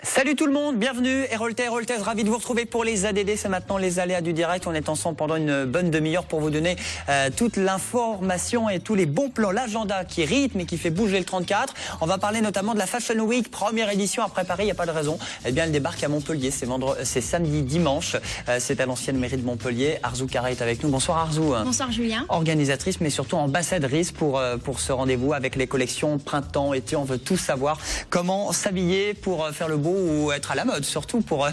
Salut tout le monde, bienvenue, Héroltais, ravi de vous retrouver pour les ADD, c'est maintenant les aléas du direct. On est ensemble pendant une bonne demi-heure pour vous donner toute l'information et tous les bons plans, l'agenda qui rythme et qui fait bouger le 34. On va parler notamment de la Fashion Week, première édition après Paris, il n'y a pas de raison. Eh bien, elle débarque à Montpellier, c'est samedi, dimanche, c'est à l'ancienne mairie de Montpellier. Arzou Carré est avec nous, bonsoir Arzou. Bonsoir Julien. Organisatrice mais surtout ambassadrice pour ce rendez-vous avec les collections printemps, été, on veut tout savoir. Comment s'habiller pour faire le beau ou être à la mode, surtout pour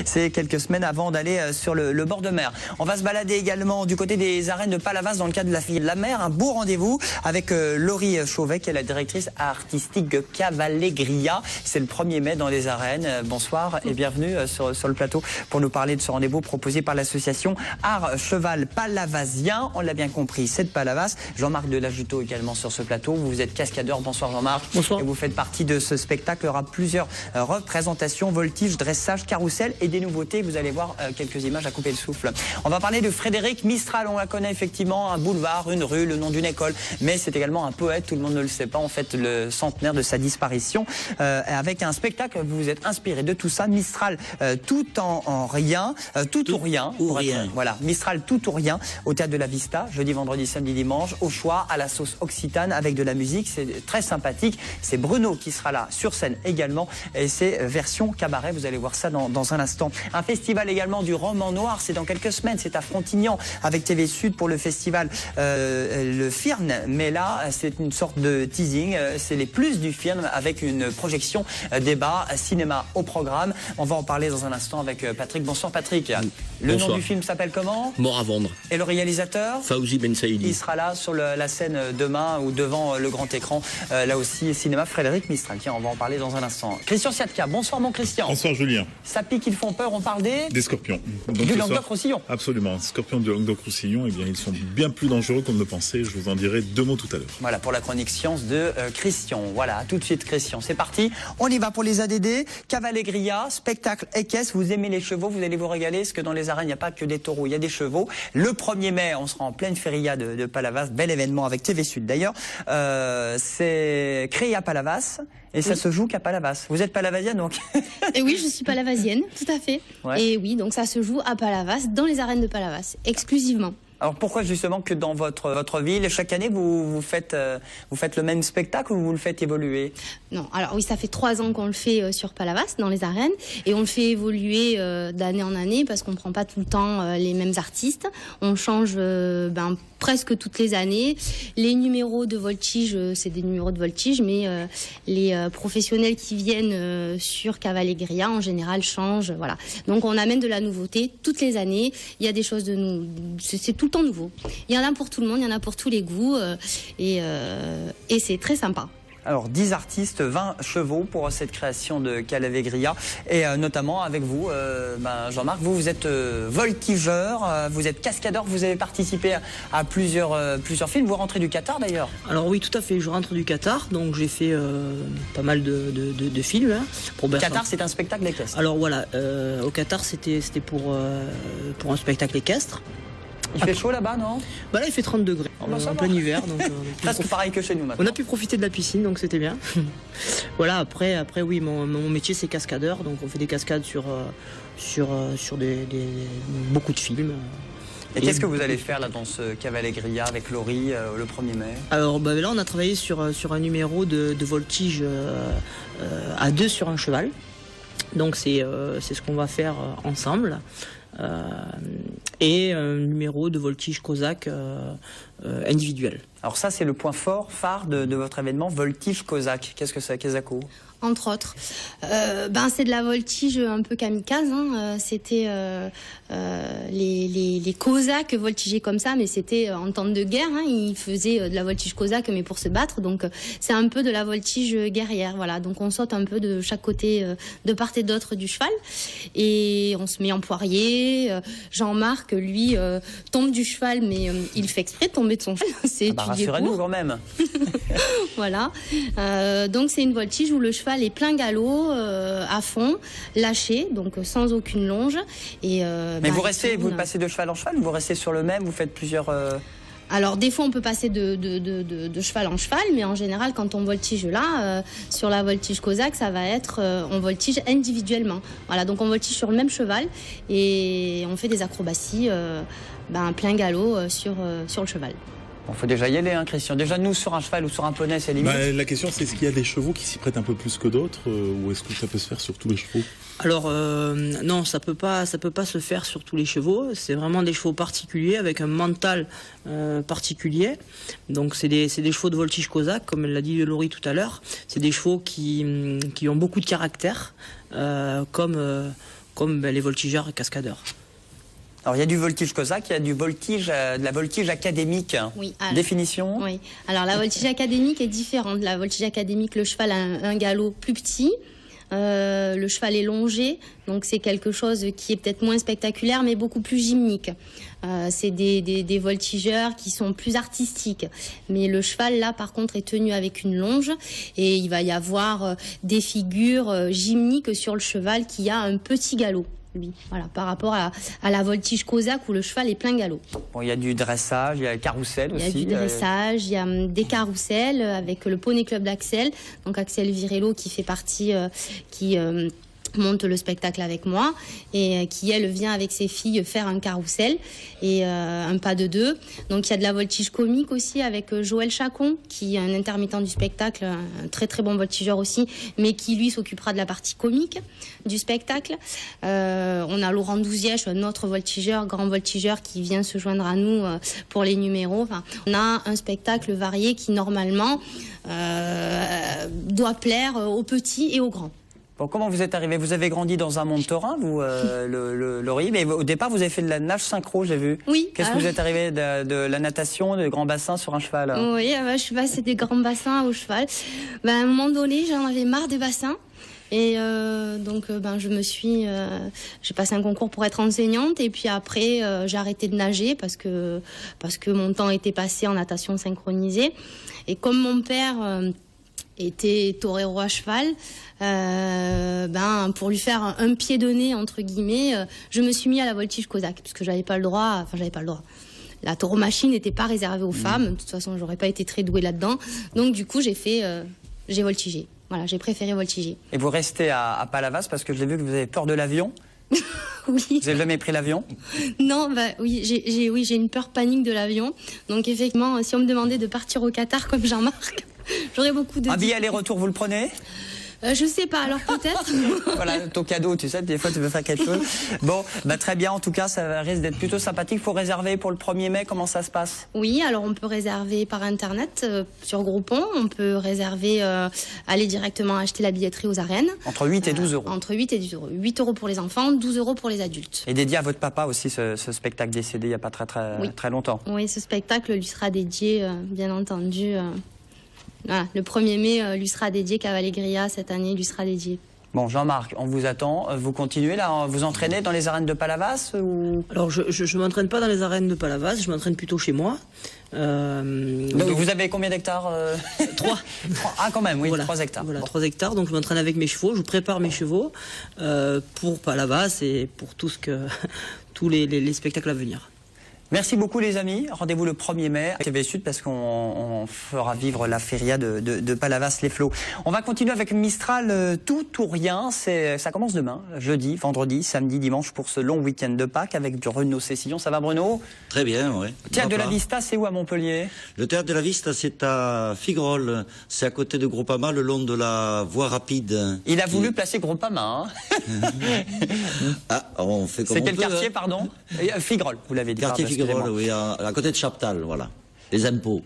ces quelques semaines avant d'aller sur le bord de mer. On va se balader également du côté des arènes de Palavas dans le cadre de la Fille de la Mer. Un beau rendez-vous avec Laurie Chauvet, qui est la directrice artistique de Cavallegria. C'est le 1er mai dans les arènes. Bonsoir et bienvenue sur le plateau pour nous parler de ce rendez-vous proposé par l'association Art Cheval Palavasien. On l'a bien compris, c'est de Palavas. Jean-Marc Delajuteau également sur ce plateau. Vous êtes cascadeur. Bonsoir Jean-Marc. Bonsoir. Et vous faites partie de ce spectacle. Il y aura plusieurs représentations, voltige, dressage, carrousel et des nouveautés. Vous allez voir quelques images à couper le souffle. On va parler de Frédéric Mistral. On la connaît effectivement, un boulevard, une rue, le nom d'une école, mais c'est également un poète. Tout le monde ne le sait pas. En fait, le centenaire de sa disparition, avec un spectacle. Vous vous êtes inspiré de tout ça. Mistral, tout en rien, tout ou rien. Voilà, Mistral, tout ou rien, au théâtre de la Vista, jeudi, vendredi, samedi, dimanche, au choix, à la sauce occitane, avec de la musique. C'est très sympathique. C'est Bruno qui sera là sur scène également, et c'est version cabaret. Vous allez voir ça dans un instant. Un festival également du roman noir. C'est dans quelques semaines. C'est à Frontignan avec TV Sud pour le festival le FIRN. Mais là, c'est une sorte de teasing. C'est les plus du FIRN avec une projection débat cinéma au programme. On va en parler dans un instant avec Patrick. Bonsoir Patrick. Le Bonsoir. nom du film s'appelle comment? Mort à vendre. Et le réalisateur? Fawzi Ben Saïdi. Il sera là sur la scène demain ou devant le grand écran. Là aussi, cinéma Frédéric Mistral. Tiens, on va en parler dans un instant. Christian Siatka. Bonsoir mon Christian. Bonsoir Julien. Ça pique, ils font peur, on parle des scorpions. Donc, du Languedoc-Roussillon. Absolument. Scorpions du Languedoc-Roussillon, eh bien, ils sont bien plus dangereux qu'on ne le pensait. Je vous en dirai 2 mots tout à l'heure. Voilà pour la chronique science de Christian. Voilà, tout de suite Christian. C'est parti. On y va pour les ADD. Cavallegria, spectacle équestre. Vous aimez les chevaux, vous allez vous régaler. Parce que dans les arènes, il n'y a pas que des taureaux, il y a des chevaux. Le 1er mai, on sera en pleine feria de Palavas. Bel événement avec TV Sud d'ailleurs. C'est créé à Palavas. Et ça se joue qu'à Palavas. Vous êtes palavasienne donc? Et oui, je suis palavasienne, tout à fait. Ouais. Et oui, donc ça se joue à Palavas, dans les arènes de Palavas, exclusivement. Alors pourquoi justement que dans votre ville, chaque année vous faites le même spectacle ou vous le faites évoluer? Non, alors oui, ça fait 3 ans qu'on le fait sur Palavas, dans les arènes, et on le fait évoluer d'année en année parce qu'on ne prend pas tout le temps les mêmes artistes. On change presque toutes les années. Les numéros de voltige, c'est des numéros de voltige, mais les professionnels qui viennent sur Cavallegria en général changent. Voilà. Donc on amène de la nouveauté toutes les années. Il y a des choses c'est tout le temps nouveau. Il y en a pour tout le monde, il y en a pour tous les goûts, et c'est très sympa. Alors 10 artistes, 20 chevaux pour cette création de Cavallegria et notamment avec vous, Jean-Marc, vous êtes voltigeur, vous êtes cascadeur, vous avez participé à plusieurs films, vous rentrez du Qatar d'ailleurs. Alors oui, tout à fait, je rentre du Qatar, donc j'ai fait pas mal de films. Hein, pour Qatar, c'est un spectacle équestre. Alors voilà, au Qatar, c'était pour un spectacle équestre. Il fait chaud là-bas, non? Bah là, il fait 30 degrés en plein hiver. Donc, presque pareil que chez nous maintenant. On a pu profiter de la piscine, donc c'était bien. Voilà, après oui, mon métier, c'est cascadeur. Donc on fait des cascades sur beaucoup de films. Et qu'est-ce que vous allez faire là dans ce Cavallegria avec Laurie le 1er mai? Alors là, on a travaillé sur un numéro de voltige à 2 sur un cheval. Donc c'est ce qu'on va faire ensemble. Et un numéro de voltige cosaque individuel. Alors ça, c'est le point fort, phare de votre événement, voltige cosaque. Qu'est-ce que c'est, Kezako? Entre autres, c'est de la voltige un peu kamikaze. Hein. C'était les Cosaques voltigeaient comme ça, mais c'était en temps de guerre. Hein. Ils faisaient de la voltige cosaque, mais pour se battre. Donc c'est un peu de la voltige guerrière. Voilà. Donc on saute un peu de chaque côté, de part et d'autre du cheval, et on se met en poirier. Jean-Marc, lui, tombe du cheval, mais il fait exprès de tomber de son cheval. C'est rassurez-nous quand même. Voilà. Donc c'est une voltige où le cheval est plein galop, à fond, lâché, donc sans aucune longe. Et, mais vous restez, vous passez de cheval en cheval, vous restez sur le même, vous faites plusieurs... Alors des fois on peut passer de cheval en cheval, mais en général quand on voltige là, sur la voltige cosaque, ça va être on voltige individuellement. Voilà, donc on voltige sur le même cheval et on fait des acrobaties plein galop sur le cheval. Il faut déjà y aller, hein, Christian. Déjà, nous, sur un cheval ou sur un poney, c'est limite. La question, c'est est-ce qu'il y a des chevaux qui s'y prêtent un peu plus que d'autres ou est-ce que ça peut se faire sur tous les chevaux? Alors non, ça peut pas se faire sur tous les chevaux. C'est vraiment des chevaux particuliers avec un mental particulier. Donc c'est des chevaux de voltige cosaque, comme l'a dit Laurie tout à l'heure. C'est des chevaux qui ont beaucoup de caractère, comme les voltigeurs et cascadeurs. Alors, il y a du voltige cosaque, il y a de la voltige académique. Oui. Définition? Oui. Alors, la voltige académique est différente. La voltige académique, le cheval a un galop plus petit. Le cheval est longé, donc c'est quelque chose qui est peut-être moins spectaculaire, mais beaucoup plus gymnique. C'est des voltigeurs qui sont plus artistiques. Mais le cheval, là, par contre, est tenu avec une longe. Et il va y avoir des figures gymniques sur le cheval qui a un petit galop. Voilà, par rapport à la voltige cosaque où le cheval est plein galop. Bon, il y a du dressage, il y a le carrousel aussi. Il y a du dressage, il y a des carrousels avec le Poney Club d'Axel, donc Axel Virello qui fait partie, qui monte le spectacle avec moi et qui, elle, vient avec ses filles faire un carrousel et un pas de deux. Donc il y a de la voltige comique aussi avec Joël Chacon, qui est un intermittent du spectacle, un très très bon voltigeur aussi, mais qui lui s'occupera de la partie comique du spectacle. On a Laurent Douzièche, un autre voltigeur, grand voltigeur, qui vient se joindre à nous pour les numéros. Enfin, on a un spectacle varié qui normalement doit plaire aux petits et aux grands. Bon, comment vous êtes arrivé? Vous avez grandi dans un monde taurin, vous, Laurie, mais au départ, vous avez fait de la nage synchro, j'ai vu. Oui. Qu'est-ce que vous êtes arrivé de la natation, de grands bassins sur un cheval? Oui, je suis passée des grands bassins au cheval. À un moment donné, j'en avais marre des bassins. Et j'ai passé un concours pour être enseignante et puis après j'ai arrêté de nager parce que mon temps était passé en natation synchronisée. Et comme mon père était torero à cheval, pour lui faire un pied de nez entre guillemets, je me suis mis à la voltige cosaque parce que j'avais pas le droit. La tauromachie n'était pas réservée aux femmes. De toute façon, j'aurais pas été très douée là-dedans. Donc du coup, j'ai voltigé. Voilà, j'ai préféré voltiger. Et vous restez à Palavas parce que je l'ai vu que vous avez peur de l'avion. Oui. Vous n'avez jamais pris l'avion? Non, j'ai une peur panique de l'avion. Donc effectivement, si on me demandait de partir au Qatar comme Jean-Marc, j'aurais beaucoup de... Un billet aller-retour, vous le prenez? Je sais pas, alors peut-être. Voilà, ton cadeau, tu sais, des fois tu veux faire quelque chose. Bon, très bien, en tout cas, ça risque d'être plutôt sympathique. Il faut réserver pour le 1er mai, comment ça se passe? Oui, alors on peut réserver par Internet sur Groupon. On peut réserver, aller directement acheter la billetterie aux arènes. Entre 8 et 12 euros. Entre 8 et 12 euros. 8 euros pour les enfants, 12 euros pour les adultes. Et dédié à votre papa aussi, ce spectacle décédé il n'y a pas très longtemps. Oui, ce spectacle lui sera dédié, bien entendu. Voilà, le 1er mai lui sera dédié, Cavallegria cette année lui sera dédié. Bon, Jean-Marc, on vous attend. Vous continuez là, vous entraînez dans les arènes de Palavas ou... Alors je m'entraîne pas dans les arènes de Palavas, je m'entraîne plutôt chez moi. Donc vous avez combien d'hectares? 3. Ah quand même, oui, voilà, 3 hectares. Voilà, 3 hectares, donc je m'entraîne avec mes chevaux, je prépare mes chevaux pour Palavas et pour tous les spectacles à venir. Merci beaucoup les amis, rendez-vous le 1er mai à TV Sud parce qu'on fera vivre la feria de Palavas-les-Flots. On va continuer avec Mistral tout ou rien, ça commence demain, jeudi, vendredi, samedi, dimanche pour ce long week-end de Pâques avec du Bruno Cécillon. Ça va Bruno? Très bien, oui. Théâtre de la Vista, c'est où à Montpellier? Le Théâtre de la Vista, c'est à Figrolles, c'est à côté de Groupama, le long de la voie rapide. Il a voulu placer Groupama, hein. Ah, on fait comme on peut. C'est quel quartier, pardon? Figrolles, vous l'avez dit. Quartier Figrolles, oui, à côté de Chaptal, voilà. Les impôts.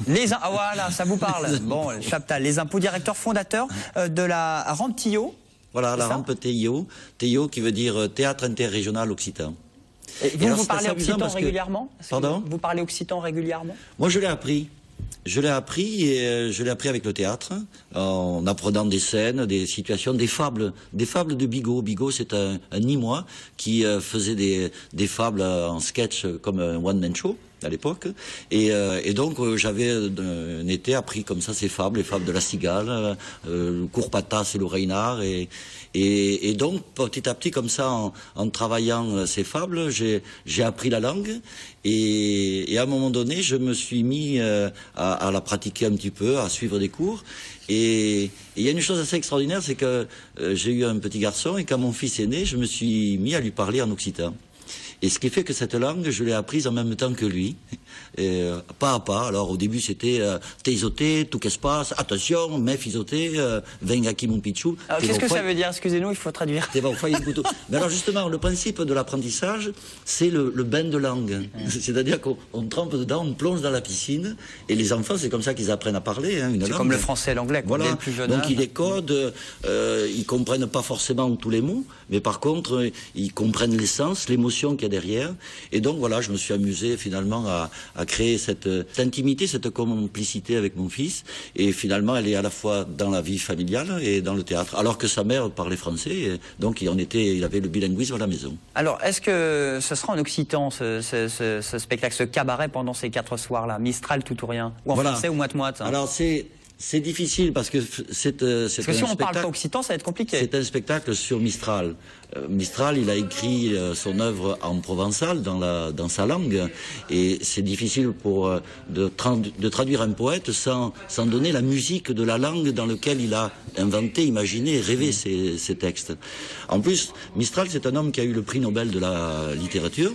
Ah voilà, ça vous parle. Bon, Chaptal, les impôts, directeur fondateur de la rampe Tillot. Voilà, la rampe Tillot. Tillot qui veut dire Théâtre interrégional occitan. Et vous parlez occitan régulièrement? Pardon? Vous parlez occitan régulièrement? Moi, je l'ai appris. Je l'ai appris et je l'ai appris avec le théâtre, en apprenant des scènes, des situations, des fables de Bigot. Bigot, c'est un Nîmois qui faisait des fables en sketch comme un one-man show. à l'époque. Et donc j'avais un été appris comme ça ces fables, les fables de la cigale, le court-patas et le reynard. Et donc petit à petit comme ça, en travaillant ces fables, j'ai appris la langue. Et à un moment donné, je me suis mis à la pratiquer un petit peu, à suivre des cours. Et il y a une chose assez extraordinaire, c'est que j'ai eu un petit garçon et quand mon fils est né, je me suis mis à lui parler en occitan. Et ce qui fait que cette langue, je l'ai apprise en même temps que lui, pas à pas. Alors au début c'était teizoté, tout qu'est-ce passe, attention, mef isoté, venga qui mon pichou. Alors qu'est-ce que ça veut dire? Excusez-nous, il faut traduire. Mais alors justement, le principe de l'apprentissage, c'est le bain de langue. C'est-à-dire qu'on trempe dedans, on plonge dans la piscine, et les enfants, c'est comme ça qu'ils apprennent à parler une langue. C'est comme le français et l'anglais, voilà. Dès le plus jeune Donc âge. ils les codent, ils comprennent pas forcément tous les mots, mais par contre, ils comprennent l'essence, l'émotion qu'il y a derrière. Et donc voilà, je me suis amusé finalement à créer cette intimité, cette complicité avec mon fils. Et finalement, elle est à la fois dans la vie familiale et dans le théâtre. Alors que sa mère parlait français, et donc il avait le bilinguisme à la maison. Alors, est-ce que ce sera en occitan, ce spectacle, ce cabaret pendant ces 4 soirs-là, Mistral tout ou rien? Ou en français ou moite-moite? Alors c'est difficile parce que c'est parce que si on parle pas occitan, ça va être compliqué. C'est un spectacle sur Mistral. Mistral, il a écrit son œuvre en provençal dans sa langue, et c'est difficile de traduire un poète sans donner la musique de la langue dans laquelle il a inventé, imaginé et rêvé ces textes. En plus, Mistral, c'est un homme qui a eu le prix Nobel de la littérature.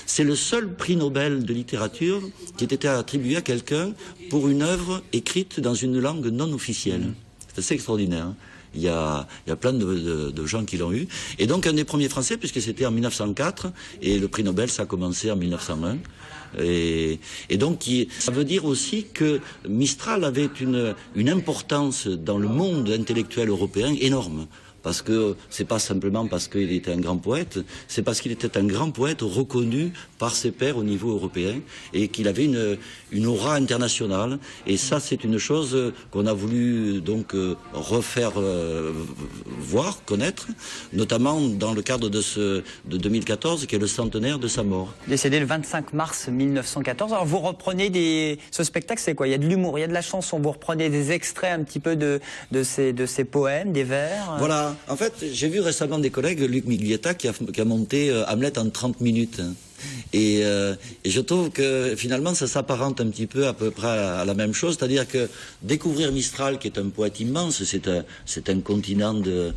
C'est le seul prix Nobel de littérature qui ait été attribué à quelqu'un pour une œuvre écrite dans une langue non officielle. C'est assez extraordinaire, hein. Il y a plein de gens qui l'ont eu. Et donc, un des premiers Français, puisque c'était en 1904, et le prix Nobel, ça a commencé en 1901. Et donc, ça veut dire aussi que Mistral avait une importance dans le monde intellectuel européen énorme. Parce que c'est pas simplement parce qu'il était un grand poète, c'est parce qu'il était un grand poète reconnu par ses pairs au niveau européen et qu'il avait une aura internationale. Et ça, c'est une chose qu'on a voulu donc refaire voir, connaître, notamment dans le cadre de 2014, qui est le centenaire de sa mort. Décédé le 25 mars 1914. Alors vous reprenez ce spectacle, c'est quoi? Il y a de l'humour, il y a de la chanson. Vous reprenez des extraits un petit peu de ces poèmes, des vers. Voilà. En fait, j'ai vu récemment des collègues, Luc Miglietta, qui a monté Hamlet en 30 minutes. Et je trouve que finalement ça s'apparente un petit peu à peu près à la même chose, c'est-à-dire que découvrir Mistral, qui est un poète immense, c'est un continent de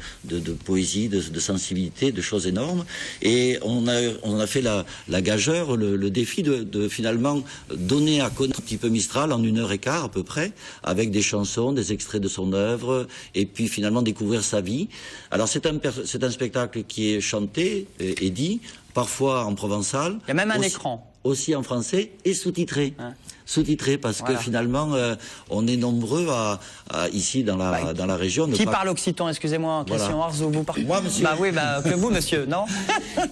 poésie, de sensibilité, de choses énormes, et on a fait la gageure, le défi de finalement donner à connaître un petit peu Mistral en 1h15 à peu près, avec des chansons, des extraits de son œuvre, et puis finalement découvrir sa vie. Alors c'est un spectacle qui est chanté et dit, parfois en provençal. Il y a même un écran. Aussi en français et sous-titré. Hein. Sous-titré parce que finalement on est nombreux ici dans la région. Qui parle occitan, excusez-moi, Christian Arzo, vous parlez. Moi, monsieur. Bah oui, que vous, monsieur, non?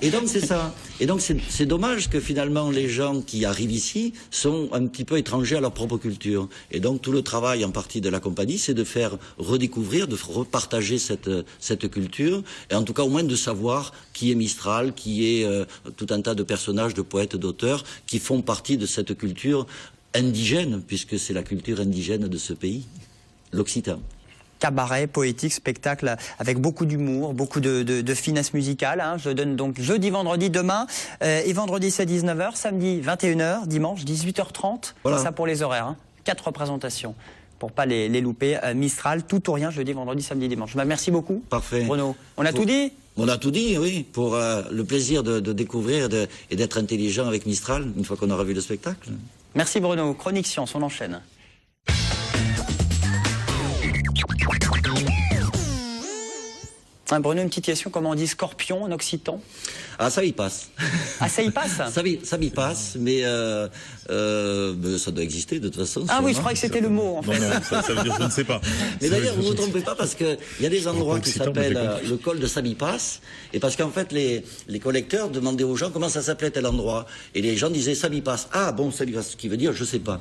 Et donc c'est ça. Et donc c'est dommage que finalement les gens qui arrivent ici sont un petit peu étrangers à leur propre culture. Et donc tout le travail en partie de la compagnie, c'est de faire redécouvrir, de repartager cette culture, et en tout cas au moins de savoir qui est Mistral, qui est tout un tas de personnages, de poètes, d'auteurs qui font partie de cette culture indigène, puisque c'est la culture indigène de ce pays, l'occitan. Cabaret, poétique, spectacle avec beaucoup d'humour, beaucoup de finesse musicale. Hein. Je donne donc jeudi, vendredi, demain. Et vendredi, c'est 19h, samedi, 21h, dimanche, 18h30. Voilà. C'est ça pour les horaires. Hein. 4 représentations pour pas les louper. Mistral, tout ou rien, jeudi, vendredi, samedi, dimanche. Bah, merci beaucoup. Parfait. Bruno, on a tout dit? On a tout dit, oui, pour le plaisir de découvrir et d'être intelligent avec Mistral, une fois qu'on aura vu le spectacle. Merci Bruno. Chronique Science, on enchaîne. Bruno, une petite question, comment on dit scorpion en occitan? Ah, ça y passe. Ah, ça y passe? Ça y passe, mais ça doit exister de toute façon. Ah oui, je croyais que c'était le mot, en fait. Non, ça veut dire je ne sais pas. Mais d'ailleurs, vous ne vous trompez pas, parce qu'il y a des endroits qui s'appellent le col de Sabipas, et parce qu'en fait, les collecteurs demandaient aux gens comment ça s'appelait tel endroit. Et les gens disaient Sabipas. Ah bon, Sabipas, ce qui veut dire je sais pas.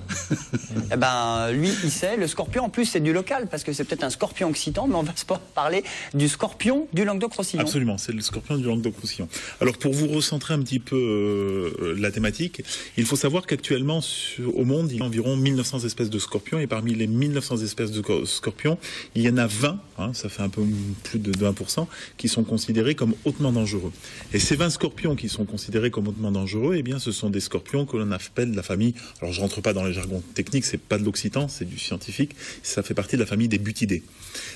Eh ben, lui, il sait. Le scorpion, en plus, c'est du local, parce que c'est peut-être un scorpion occitan, mais on va se parler du scorpion scorpion du Languedoc-Roussillon. Absolument, c'est le scorpion du Languedoc-Roussillon. Alors pour vous recentrer un petit peu la thématique, il faut savoir qu'actuellement au monde, il y a environ 1900 espèces de scorpions et parmi les 1900 espèces de scorpions, il y en a 20, ça fait un peu plus de 1%, qui sont considérés comme hautement dangereux. Et ces 20 scorpions qui sont considérés comme hautement dangereux, eh bien ce sont des scorpions que l'on appelle la famille, alors je rentre pas dans les jargons techniques, c'est pas de l'occitan, c'est du scientifique, ça fait partie de la famille des butidés.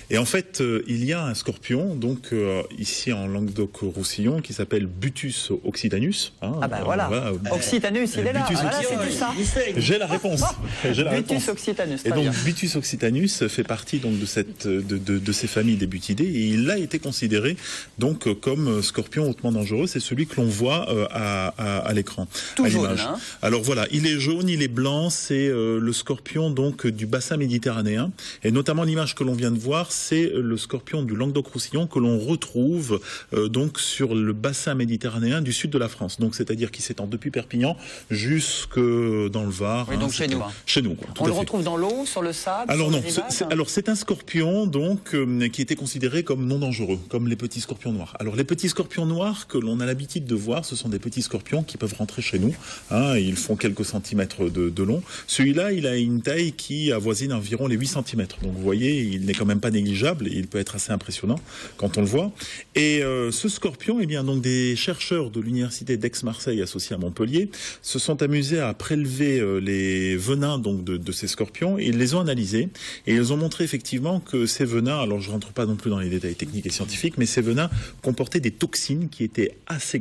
Et en fait, il y a un scorpion, donc ici en Languedoc-Roussillon, qui s'appelle Butus occitanus. Voilà. Occitanus, il est là. Voilà, c'est tout ça. J'ai la réponse. Butus occitanus. Et donc Butus occitanus fait partie donc de ces familles des butidés et il a été considéré donc comme scorpion hautement dangereux. C'est celui que l'on voit à l'écran, à l'image. Alors voilà, il est jaune, il est blanc. C'est le scorpion donc du bassin méditerranéen et notamment l'image que l'on vient de voir, c'est le scorpion du Languedoc-Roussillon que l'on retrouve donc sur le bassin méditerranéen du sud de la France. Donc c'est-à-dire qui s'étend depuis Perpignan jusque dans le Var. Oui, donc chez nous. Chez nous. Quoi, on le retrouve dans l'eau, sur le sable. Alors non, c'est un scorpion donc qui était considéré comme non dangereux, comme les petits scorpions noirs. Alors les petits scorpions noirs que l'on a l'habitude de voir, ce sont des petits scorpions qui peuvent rentrer chez nous. Ils font quelques centimètres de long. Celui-là, il a une taille qui avoisine environ les 8 cm. Donc vous voyez, il n'est quand même pas négligeable et il peut être assez impressionnant quand on le voit. Et ce scorpion, eh bien donc des chercheurs de l'université d'Aix-Marseille associés à Montpellier se sont amusés à prélever les venins donc de ces scorpions et ils les ont analysés et ils ont montré effectivement que ces venins, alors je rentre pas non plus dans les détails techniques et scientifiques, mais ces venins comportaient des toxines qui étaient assez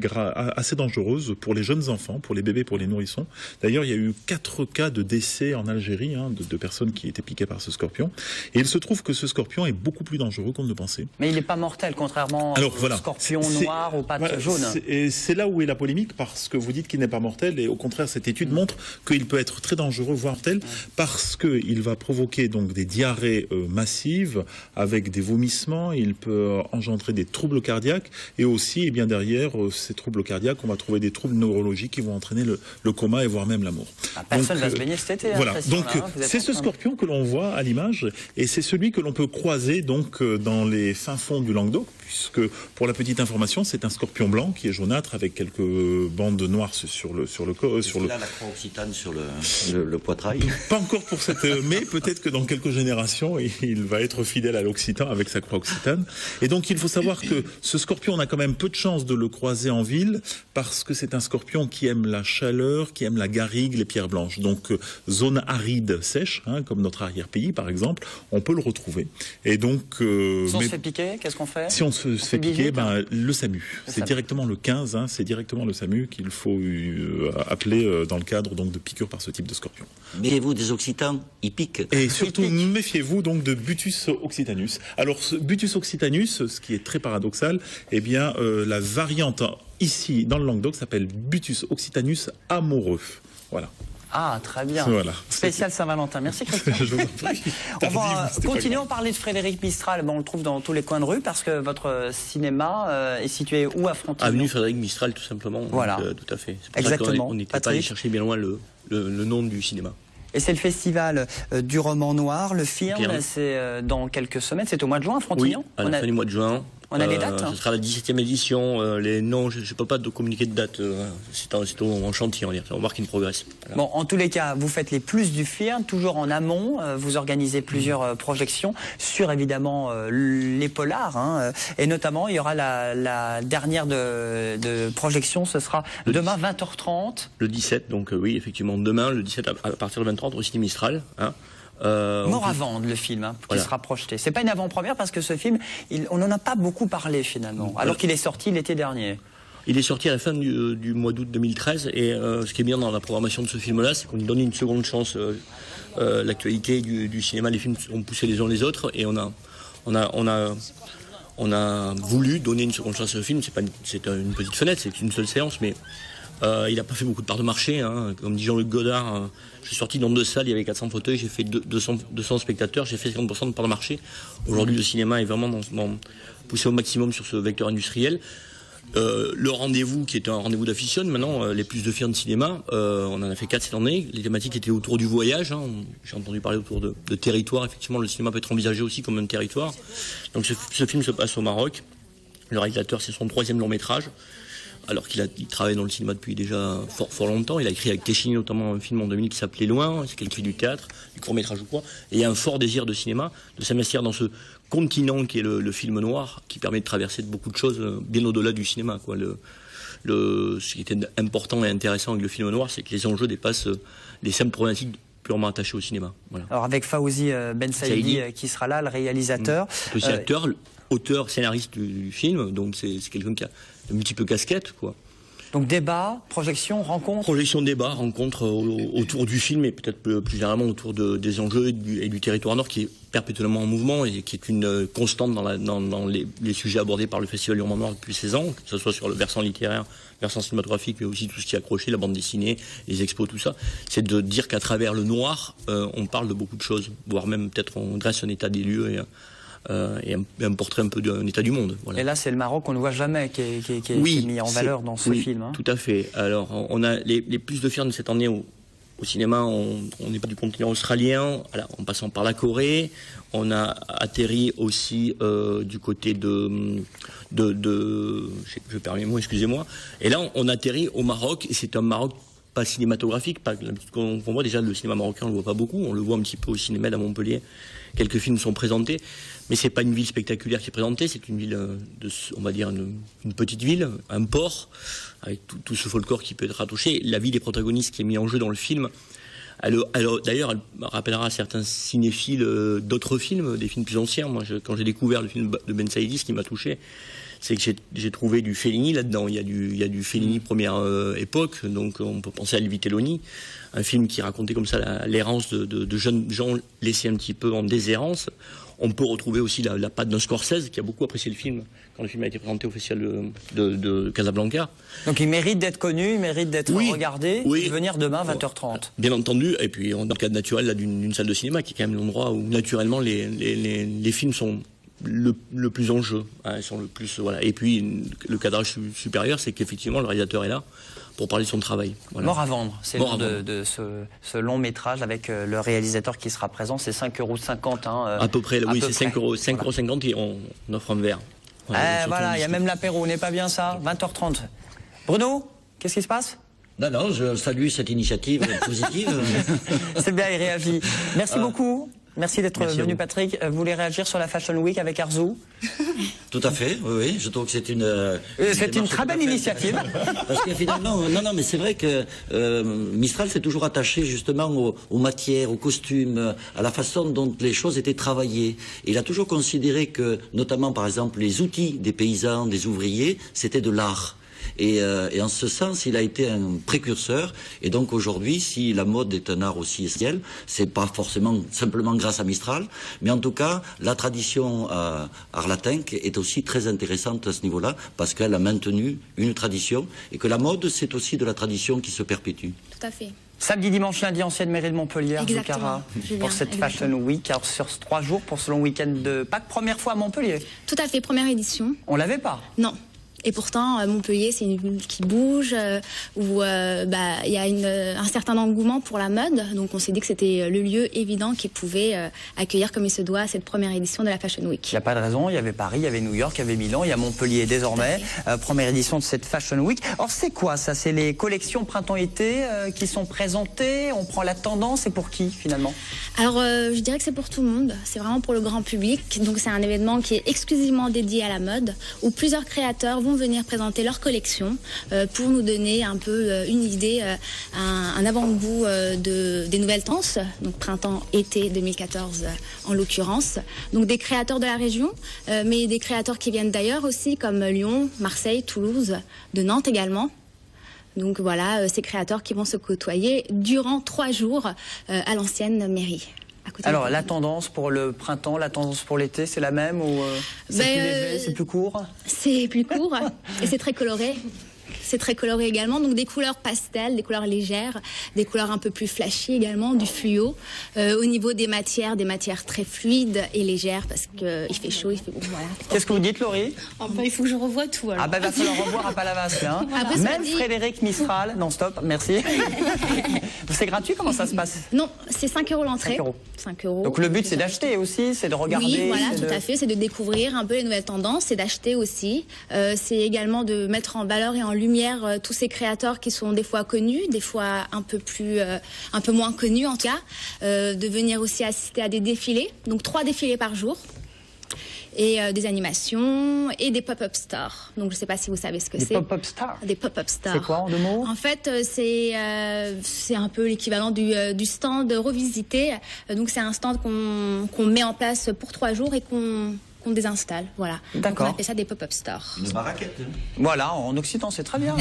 dangereuses pour les jeunes enfants, pour les bébés, pour les nourrissons. D'ailleurs, il y a eu 4 cas de décès en Algérie de personnes qui étaient piquées par ce scorpion. Et il se trouve que ce scorpion est beaucoup plus dangereux qu'on ne le pensait. Mais il n'est pas mortel, contrairement au scorpion noir aux pattes jaunes. Et c'est là où est la polémique, parce que vous dites qu'il n'est pas mortel, et au contraire, cette étude montre qu'il peut être très dangereux, voire mortel, parce qu'il va provoquer donc des diarrhées massives, avec des vomissements, il peut engendrer des troubles cardiaques, et aussi, et bien derrière ces troubles cardiaques, on va trouver des troubles neurologiques qui vont entraîner le coma et voire même la mort. Personne ne va se baigner cet été. Voilà, donc c'est ce scorpion que l'on voit à l'image, et c'est celui que l'on peut croiser donc dans les fins fonds du Languedoc, puisque pour la petite information, c'est un scorpion blanc qui est jaunâtre avec quelques bandes noires sur le corps. Là, la croix occitane sur le poitrail. Pas encore pour cette, mais peut-être que dans quelques générations, il va être fidèle à l'occitan avec sa croix occitane. Et donc, il faut savoir que ce scorpion, on a quand même peu de chance de le croiser en ville, parce que c'est un scorpion qui aime la chaleur, qui aime la garrigue, les pierres blanches. Donc, zone aride sèche, comme notre arrière-pays, par exemple, on peut le retrouver. Et donc, si on se fait piquer, qu'est-ce qu'on fait? Si on se fait piquer, le SAMU. C'est directement le 15, c'est directement le SAMU qu'il faut appeler dans le cadre donc de piqûres par ce type de scorpion. Méfiez-vous des occitans, ils piquent. Et surtout, méfiez-vous donc de Butus occitanus. Alors, ce Butus occitanus, ce qui est très paradoxal, eh bien, la variante ici, dans le Languedoc, s'appelle Butus occitanus amoureux. Voilà. Ah, très bien. Voilà. Spécial Saint-Valentin. Merci Christian. On va continuer à parler de Frédéric Mistral. Bon, on le trouve dans tous les coins de rue parce que votre cinéma est situé où à Frontignan? Avenue Frédéric Mistral, tout simplement. Voilà. Donc, tout à fait. C'est pour ça qu'on n'était pas allé chercher bien loin le nom du cinéma. Et c'est le festival du roman noir, le FIRN, c'est dans quelques semaines, c'est au mois de juin à Frontignan? Oui, à la fin du mois de juin. On a des dates? Ce sera la 17e édition. Les noms, je ne peux pas communiquer de date. C'est en chantier, on va voir qu'il progresse. Voilà. Bon, en tous les cas, vous faites les plus du FIRN, toujours en amont. Vous organisez plusieurs projections sur, évidemment, les polars. Et notamment, il y aura la dernière de projection, ce sera demain, 20h30. Le 17, donc oui, effectivement, demain, le 17, à partir de 20h30, au Ciné Mistral. Mort à vendre, le film, qui sera projeté. C'est pas une avant-première parce que ce film, on n'en a pas beaucoup parlé finalement, alors qu'il est sorti l'été dernier. Il est sorti à la fin du mois d'août 2013 et ce qui est bien dans la programmation de ce film-là, c'est qu'on lui donne une seconde chance. L'actualité du cinéma, les films ont poussé les uns les autres et on a voulu donner une seconde chance au film. C'est une petite fenêtre, c'est une seule séance, mais il n'a pas fait beaucoup de parts de marché. Comme dit Jean-Luc Godard, je suis sorti dans 2 salles, il y avait 400 fauteuils, j'ai fait 200 spectateurs, j'ai fait 50% de parts de marché. Aujourd'hui, le cinéma est vraiment poussé au maximum sur ce vecteur industriel. Le rendez-vous, qui était un rendez-vous d'aficionne, maintenant, les plus de FIRN de cinéma, on en a fait 4 cette année. Les thématiques étaient autour du voyage. J'ai entendu parler autour de territoire. Effectivement, le cinéma peut être envisagé aussi comme un territoire. Donc ce film se passe au Maroc. Le réalisateur, c'est son 3e long métrage, alors qu'il travaille dans le cinéma depuis déjà fort longtemps. Il a écrit avec Téchini notamment un film en 2000 qui s'appelait Loin, c'est qu'il écrit du théâtre, du court-métrage ou quoi. Et il y a un fort désir de cinéma, de s'investir dans ce continent qui est le film noir, qui permet de traverser de beaucoup de choses bien au-delà du cinéma, quoi. Ce qui était important et intéressant avec le film noir, c'est que les enjeux dépassent les simples problématiques purement attachées au cinéma. Voilà. Alors avec Fawzi Ben Saïdi qui sera là, le réalisateur. Le réalisateur, auteur, scénariste du film, donc c'est quelqu'un qui a de multiples casquettes, quoi. Donc débat, projection, rencontre. Projection, débat, rencontre autour du film et peut-être plus généralement autour des enjeux et du territoire nord qui est perpétuellement en mouvement et qui est une constante dans les sujets abordés par le Festival du Roman Noir depuis 16 ans, que ce soit sur le versant littéraire, versant cinématographique, mais aussi tout ce qui est accroché, la bande dessinée, les expos, tout ça. C'est de dire qu'à travers le noir, on parle de beaucoup de choses, voire même peut-être on dresse un état des lieux et un portrait un peu d'un état du monde. Voilà. Et là, c'est le Maroc qu'on ne voit jamais qui est mis en valeur dans ce film. Hein. Tout à fait. Alors, on a les plus de films de cette année au cinéma. On n'est pas du continent australien, en passant par la Corée. On a atterri aussi du côté je perds mes mots, excusez-moi. Et là, on atterrit au Maroc, et c'est un Maroc pas cinématographique, qu'on voit déjà le cinéma marocain, on le voit pas beaucoup, on le voit un petit peu au Cinémed à Montpellier. Quelques films sont présentés, mais c'est pas une ville spectaculaire qui est présentée, c'est une ville on va dire une petite ville, un port, avec tout ce folklore qui peut être rattaché. La vie des protagonistes qui est mis en jeu dans le film, d'ailleurs, elle rappellera à certains cinéphiles d'autres films, des films plus anciens. Moi, quand j'ai découvert le film de Ben Saïdi, ce qui m'a touché, c'est que j'ai trouvé du Fellini là-dedans. Il y a du Fellini première époque, donc on peut penser à Il Vitelloni, un film qui racontait comme ça l'errance de jeunes gens laissés un petit peu en déshérence. On peut retrouver aussi la patte d'un Scorsese qui a beaucoup apprécié le film quand le film a été présenté au Festival de Casablanca. Donc il mérite d'être connu, il mérite d'être regardé, et de venir demain 20h30. Bien entendu, et puis dans le cadre naturel d'une salle de cinéma qui est quand même l'endroit où naturellement les films sont le plus en jeu, hein, sont le plus, voilà. Et puis le cadrage supérieur, c'est qu'effectivement le réalisateur est là pour parler de son travail. Voilà. Mort à vendre, c'est le nom de ce long métrage avec le réalisateur qui sera présent, c'est 5,50 €. Hein, à peu près, oui, c'est 5,50 € et on offre un verre. Voilà, il y a même l'apéro, n'est pas bien ça, 20h30. Bruno, qu'est-ce qui se passe? Non, je salue cette initiative positive. C'est bien, il réagit. Merci beaucoup. Merci d'être venu, Patrick. Vous voulez réagir sur la Fashion Week avec Arzou? Tout à fait, oui. Je trouve que c'est une très belle initiative. Parce que finalement, non, mais c'est vrai que Mistral s'est toujours attaché justement aux matières, aux costumes, à la façon dont les choses étaient travaillées. Et il a toujours considéré que, notamment par exemple, les outils des paysans, des ouvriers, c'était de l'art. Et en ce sens, il a été un précurseur. Et donc aujourd'hui, si la mode est un art aussi essentiel, c'est pas forcément simplement grâce à Mistral, mais en tout cas, la tradition arlatinque est aussi très intéressante à ce niveau-là, parce qu'elle a maintenu une tradition, et que la mode, c'est aussi de la tradition qui se perpétue. Tout à fait. Samedi, dimanche, lundi, ancienne mairie de Montpellier, Zoukara, pour cette Fashion Week. Alors sur 3 jours, pour ce long week-end de Pâques, première fois à Montpellier. Tout à fait, première édition. On l'avait pas? Non. Et pourtant, Montpellier, c'est une ville qui bouge, où il y a un certain engouement pour la mode. Donc on s'est dit que c'était le lieu évident qui pouvait accueillir comme il se doit cette première édition de la Fashion Week. Il n'y a pas de raison, il y avait Paris, il y avait New York, il y avait Milan, il y a Montpellier désormais. Première édition de cette Fashion Week. Alors c'est quoi ça? C'est les collections printemps-été qui sont présentées, on prend la tendance, et pour qui finalement? Alors je dirais que c'est pour tout le monde, c'est vraiment pour le grand public. Donc c'est un événement qui est exclusivement dédié à la mode, où plusieurs créateurs vont venir présenter leur collection pour nous donner un peu une idée, un avant-goût des nouvelles tendances, donc printemps-été 2014 en l'occurrence. Donc des créateurs de la région, mais des créateurs qui viennent d'ailleurs aussi, comme Lyon, Marseille, Toulouse, de Nantes également. Donc voilà, ces créateurs qui vont se côtoyer durant 3 jours à l'ancienne mairie. Alors la tendance pour le printemps, la tendance pour l'été, c'est la même ou c'est plus léger, c'est plus court? C'est plus court et c'est très coloré. c'est très coloré également. Donc des couleurs pastel, des couleurs légères, des couleurs un peu plus flashy également, du fluo. Au niveau des matières très fluides et légères parce qu'il fait chaud, il fait bon, voilà. Qu'est-ce que vous dites, Laurie? Il faut que je revoie tout. Alors. Ah bah il va falloir revoir à Palavas là. Hein. Après, Même Frédéric Mistral, non stop, merci. C'est gratuit, comment ça se passe? Non, c'est 5 € l'entrée. 5 €. Donc le but c'est d'acheter aussi, c'est de regarder. Oui, voilà, tout à fait, c'est de découvrir un peu les nouvelles tendances, c'est d'acheter aussi. C'est également de mettre en valeur et en lumière tous ces créateurs qui sont des fois connus, des fois un peu moins connus en tout cas. De venir aussi assister à des défilés, donc 3 défilés par jour. Et des animations et des pop-up stores. Donc je ne sais pas si vous savez ce que c'est. Des pop-up stores. Des pop-up stores. C'est quoi en 2 mots? En fait, c'est un peu l'équivalent du stand revisité. Donc c'est un stand qu'on met en place pour 3 jours et qu'on désinstalle. Voilà. D'accord. On appelle ça des pop-up stores. Une baraquette. Voilà, en Occident c'est très bien.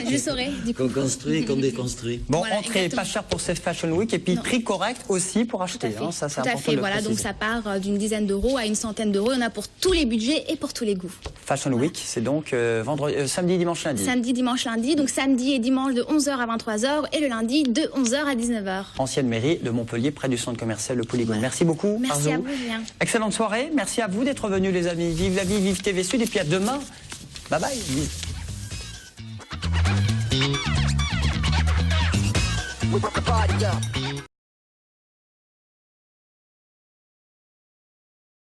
Je saurais, du coup. Qu'on construit, qu'on déconstruit. Bon, Voilà, entrée exactement. pas cher pour cette Fashion Week et puis prix correct aussi pour acheter. Hein, ça, c'est Tout à important fait, de le voilà, donc préciser. ça part d'une dizaine d'euros à une centaine d'euros. Il y en a pour tous les budgets et pour tous les goûts. Fashion Week, c'est donc samedi, dimanche, lundi. Samedi, dimanche, lundi. Donc samedi et dimanche de 11h à 23h et le lundi de 11h à 19h. Ancienne mairie de Montpellier, près du centre commercial Le Polygone. Voilà. Merci beaucoup. Merci Arzou. à vous, Julien. Excellente soirée. Merci à vous d'être venus, les amis. Vive la vie, vive TV Sud. Et puis à demain. Bye bye. We put the party up.